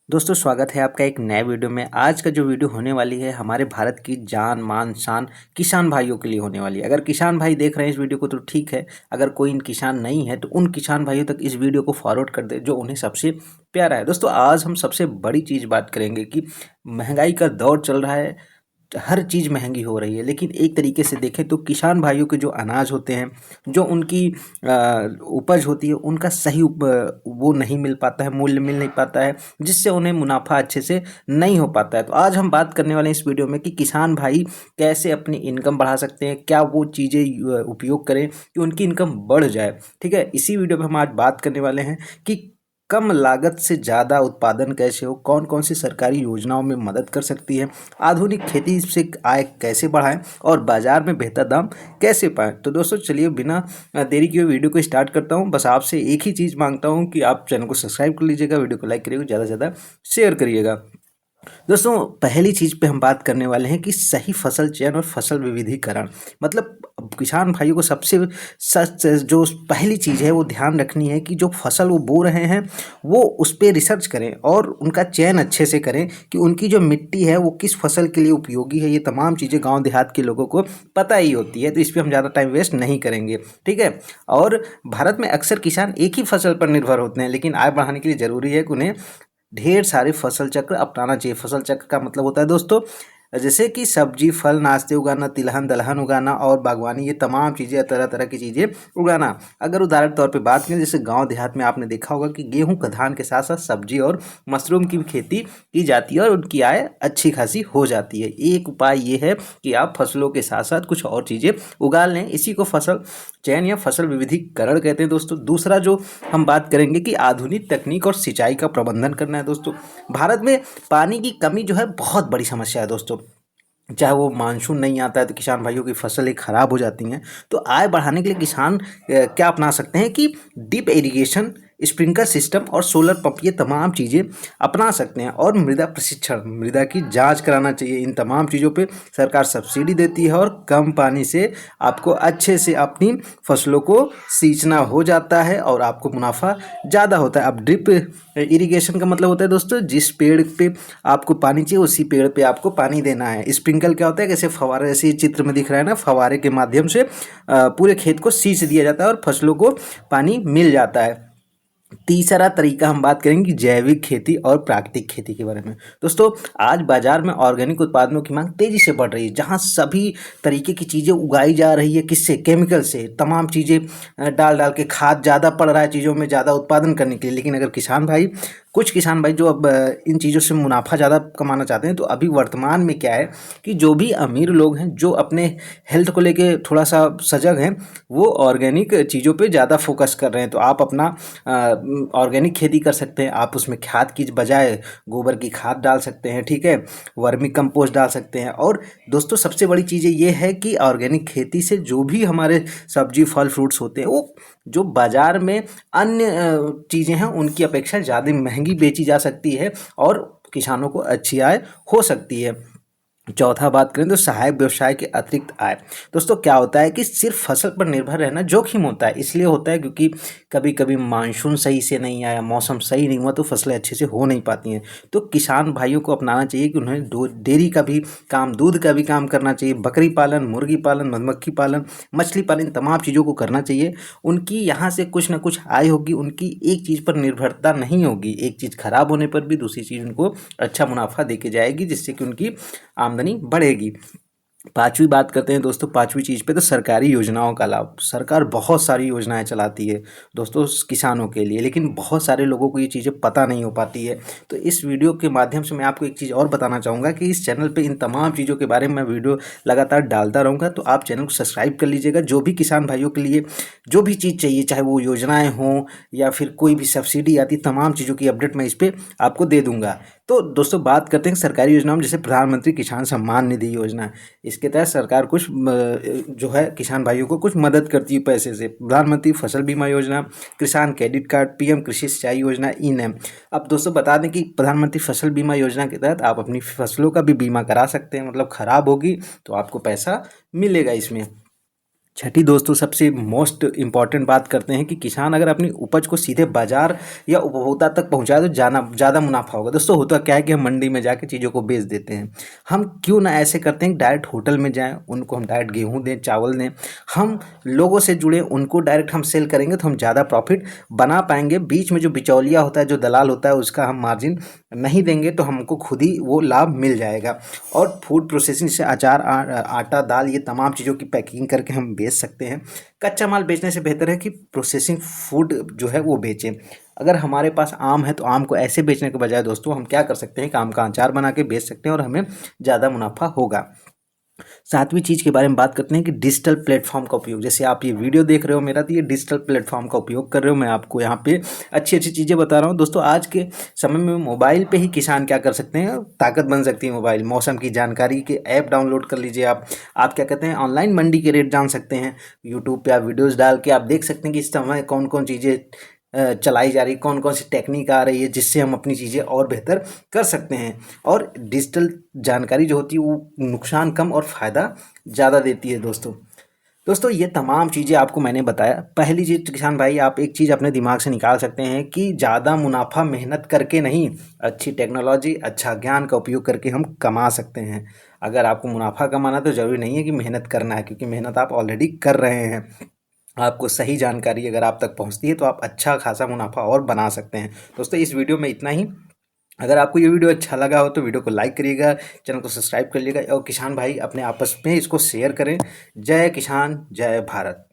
दोस्तों स्वागत है आपका एक नए वीडियो में। आज का जो वीडियो होने वाली है हमारे भारत की जान मान शान किसान भाइयों के लिए होने वाली है। अगर किसान भाई देख रहे हैं इस वीडियो को तो ठीक है, अगर कोई किसान नहीं है तो उन किसान भाइयों तक इस वीडियो को फॉरवर्ड कर दे जो उन्हें सबसे प्यारा है। दोस्तों आज हम सबसे बड़ी चीज़ बात करेंगे कि महंगाई का दौर चल रहा है, हर चीज़ महंगी हो रही है, लेकिन एक तरीके से देखें तो किसान भाइयों के जो अनाज होते हैं, जो उनकी उपज होती है, उनका सही वो नहीं मिल पाता है, मूल्य मिल नहीं पाता है, जिससे उन्हें मुनाफा अच्छे से नहीं हो पाता है। तो आज हम बात करने वाले हैं इस वीडियो में कि किसान भाई कैसे अपनी इनकम बढ़ा सकते हैं, क्या वो चीज़ें उपयोग करें कि उनकी इनकम बढ़ जाए। ठीक है, इसी वीडियो में हम आज बात करने वाले हैं कि कम लागत से ज़्यादा उत्पादन कैसे हो, कौन कौन सी सरकारी योजनाओं में मदद कर सकती है, आधुनिक खेती से आय कैसे बढ़ाएं और बाजार में बेहतर दाम कैसे पाएं। तो दोस्तों चलिए बिना देरी किए वीडियो को स्टार्ट करता हूं। बस आपसे एक ही चीज़ मांगता हूं कि आप चैनल को सब्सक्राइब कर लीजिएगा, वीडियो को लाइक करिएगा, ज़्यादा से ज़्यादा शेयर करिएगा। दोस्तों पहली चीज़ पे हम बात करने वाले हैं कि सही फसल चयन और फसल विविधीकरण। मतलब अब किसान भाइयों को सबसे सच जो पहली चीज़ है वो ध्यान रखनी है कि जो फसल वो बो रहे हैं वो उस पर रिसर्च करें और उनका चयन अच्छे से करें कि उनकी जो मिट्टी है वो किस फसल के लिए उपयोगी है। ये तमाम चीज़ें गांव देहात के लोगों को पता ही होती है, तो इस पर हम ज़्यादा टाइम वेस्ट नहीं करेंगे। ठीक है, और भारत में अक्सर किसान एक ही फसल पर निर्भर होते हैं, लेकिन आय बढ़ाने के लिए ज़रूरी है कि उन्हें ढेर सारे फसल चक्र अपनाना चाहिए। फसल चक्र का मतलब होता है दोस्तों, जैसे कि सब्जी फल नाश्ते उगाना, तिलहन दलहन उगाना और बागवानी, ये तमाम चीज़ें तरह तरह की चीज़ें उगाना। अगर उदाहरण तौर पे बात करें, जैसे गांव देहात में आपने देखा होगा कि गेहूं का धान के साथ साथ सब्जी और मशरूम की भी खेती की जाती है और उनकी आय अच्छी खासी हो जाती है। एक उपाय ये है कि आप फसलों के साथ साथ कुछ और चीज़ें उगा लें, इसी को फसल चयन या फसल विविधीकरण कहते हैं दोस्तों। दूसरा जो हम बात करेंगे कि आधुनिक तकनीक और सिंचाई का प्रबंधन करना है। दोस्तों भारत में पानी की कमी जो है बहुत बड़ी समस्या है दोस्तों। चाहे वो मानसून नहीं आता है तो किसान भाइयों की फसलें खराब हो जाती हैं। तो आय बढ़ाने के लिए किसान क्या अपना सकते हैं कि डिप इरिगेशन, स्प्रिंकलर सिस्टम और सोलर पंप, ये तमाम चीज़ें अपना सकते हैं। और मृदा प्रशिक्षण, मृदा की जांच कराना चाहिए। इन तमाम चीज़ों पे सरकार सब्सिडी देती है और कम पानी से आपको अच्छे से अपनी फसलों को सींचना हो जाता है और आपको मुनाफा ज़्यादा होता है। अब ड्रिप इरिगेशन का मतलब होता है दोस्तों, जिस पेड़ पे आपको पानी चाहिए उसी पेड़ पे आपको पानी देना है। स्प्रिंकल क्या होता है, कैसे फव्वारे, जैसे चित्र में दिख रहा है ना, फव्वारे के माध्यम से पूरे खेत को सींच दिया जाता है और फसलों को पानी मिल जाता है। तीसरा तरीका हम बात करेंगे जैविक खेती और प्राकृतिक खेती के बारे में। दोस्तों आज बाजार में ऑर्गेनिक उत्पादनों की मांग तेजी से बढ़ रही है, जहां सभी तरीके की चीज़ें उगाई जा रही है। किससे? केमिकल से। तमाम चीज़ें डाल डाल के खाद ज़्यादा पड़ रहा है चीज़ों में ज़्यादा उत्पादन करने के लिए। लेकिन अगर किसान भाई, कुछ किसान भाई जो अब इन चीज़ों से मुनाफा ज़्यादा कमाना चाहते हैं, तो अभी वर्तमान में क्या है कि जो भी अमीर लोग हैं जो अपने हेल्थ को लेके थोड़ा सा सजग हैं, वो ऑर्गेनिक चीज़ों पे ज़्यादा फोकस कर रहे हैं। तो आप अपना ऑर्गेनिक खेती कर सकते हैं। आप उसमें खाद की बजाय गोबर की खाद डाल सकते हैं, ठीक है, वर्मी कंपोस्ट डाल सकते हैं। और दोस्तों सबसे बड़ी चीज़ ये है कि ऑर्गेनिक खेती से जो भी हमारे सब्जी फल फ्रूट्स होते हैं वो जो बाज़ार में अन्य चीज़ें हैं उनकी अपेक्षा ज़्यादा महंगी बेची जा सकती है और किसानों को अच्छी आय हो सकती है। चौथा बात करें तो सहायक व्यवसाय के अतिरिक्त आय। दोस्तों क्या होता है कि सिर्फ फसल पर निर्भर रहना जोखिम होता है। इसलिए होता है क्योंकि कभी कभी मानसून सही से नहीं आया, मौसम सही नहीं हुआ तो फसलें अच्छे से हो नहीं पाती हैं। तो किसान भाइयों को अपनाना चाहिए कि उन्हें डेयरी का भी काम, दूध का भी काम करना चाहिए। बकरी पालन, मुर्गी पालन, मधुमक्खी पालन, मछली पालन, तमाम चीज़ों को करना चाहिए। उनकी यहाँ से कुछ ना कुछ आय होगी, उनकी एक चीज़ पर निर्भरता नहीं होगी। एक चीज़ खराब होने पर भी दूसरी चीज़ उनको अच्छा मुनाफा दे के जाएगी, जिससे कि उनकी आमदनी बढ़ेगी। पांचवी बात करते हैं दोस्तों, पांचवी चीज़ पे तो सरकारी योजनाओं का लाभ। सरकार बहुत सारी योजनाएं चलाती है दोस्तों किसानों के लिए, लेकिन बहुत सारे लोगों को ये चीज़ें पता नहीं हो पाती है। तो इस वीडियो के माध्यम से मैं आपको एक चीज़ और बताना चाहूँगा कि इस चैनल पे इन तमाम चीज़ों के बारे में मैं वीडियो लगातार डालता रहूँगा। तो आप चैनल को सब्सक्राइब कर लीजिएगा। जो भी किसान भाइयों के लिए जो भी चीज़ चाहिए, चाहे वो योजनाएँ हों या फिर कोई भी सब्सिडी आती, तमाम चीज़ों की अपडेट मैं इस पर आपको दे दूँगा। तो दोस्तों बात करते हैं सरकारी योजनाओं में, जैसे प्रधानमंत्री किसान सम्मान निधि योजना। इसके तहत सरकार कुछ जो है किसान भाइयों को कुछ मदद करती है पैसे से। प्रधानमंत्री फसल बीमा योजना, किसान क्रेडिट कार्ड, पीएम कृषि सिंचाई योजना, ई नैम। अब दोस्तों बता दें कि प्रधानमंत्री फसल बीमा योजना के तहत आप अपनी फसलों का भी बीमा करा सकते हैं। मतलब खराब होगी तो आपको पैसा मिलेगा इसमें। छठी दोस्तों सबसे मोस्ट इम्पॉर्टेंट बात करते हैं कि किसान अगर अपनी उपज को सीधे बाजार या उपभोक्ता तक पहुंचाए तो ज़्यादा मुनाफा होगा। दोस्तों होता क्या है कि हम मंडी में जाके चीज़ों को बेच देते हैं। हम क्यों ना ऐसे करते हैं, डायरेक्ट होटल में जाएं, उनको हम डायरेक्ट गेहूं दें, चावल दें, हम लोगों से जुड़े, उनको डायरेक्ट हम सेल करेंगे तो हम ज़्यादा प्रॉफिट बना पाएंगे। बीच में जो बिचौलिया होता है, जो दलाल होता है, उसका हम मार्जिन नहीं देंगे तो हमको खुद ही वो लाभ मिल जाएगा। और फूड प्रोसेसिंग से अचार, आटा, दाल, ये तमाम चीज़ों की पैकिंग करके हम बेच सकते हैं। कच्चा माल बेचने से बेहतर है कि प्रोसेसिंग फूड जो है वो बेचें। अगर हमारे पास आम है तो आम को ऐसे बेचने के बजाय दोस्तों हम क्या कर सकते हैं कि आम का अचार बना के बेच सकते हैं और हमें ज़्यादा मुनाफा होगा। सातवीं चीज़ के बारे में बात करते हैं कि डिजिटल प्लेटफॉर्म का उपयोग। जैसे आप ये वीडियो देख रहे हो मेरा, तो ये डिजिटल प्लेटफॉर्म का उपयोग कर रहे हो। मैं आपको यहाँ पे अच्छी अच्छी चीज़ें बता रहा हूँ। दोस्तों आज के समय में मोबाइल पे ही किसान क्या कर सकते हैं, ताकत बन सकती है मोबाइल। मौसम की जानकारी के ऐप डाउनलोड कर लीजिए आप क्या कहते हैं, ऑनलाइन मंडी के रेट जान सकते हैं। यूट्यूब पे आप वीडियोज़ डाल के आप देख सकते हैं कि इस समय कौन कौन चीज़ें चलाई जा रही, कौन कौन सी टेक्निक आ रही है जिससे हम अपनी चीज़ें और बेहतर कर सकते हैं। और डिजिटल जानकारी जो होती है वो नुकसान कम और फ़ायदा ज़्यादा देती है। दोस्तों ये तमाम चीज़ें आपको मैंने बताया। पहली चीज़ किसान भाई, आप एक चीज़ अपने दिमाग से निकाल सकते हैं कि ज़्यादा मुनाफा मेहनत करके नहीं, अच्छी टेक्नोलॉजी, अच्छा ज्ञान का उपयोग करके हम कमा सकते हैं। अगर आपको मुनाफा कमाना तो ज़रूरी नहीं है कि मेहनत करना है, क्योंकि मेहनत आप ऑलरेडी कर रहे हैं। आपको सही जानकारी अगर आप तक पहुंचती है तो आप अच्छा खासा मुनाफा और बना सकते हैं। दोस्तों इस वीडियो में इतना ही। अगर आपको ये वीडियो अच्छा लगा हो तो वीडियो को लाइक करिएगा, चैनल को सब्सक्राइब करिएगा और किसान भाई अपने आपस में इसको शेयर करें। जय किसान, जय भारत।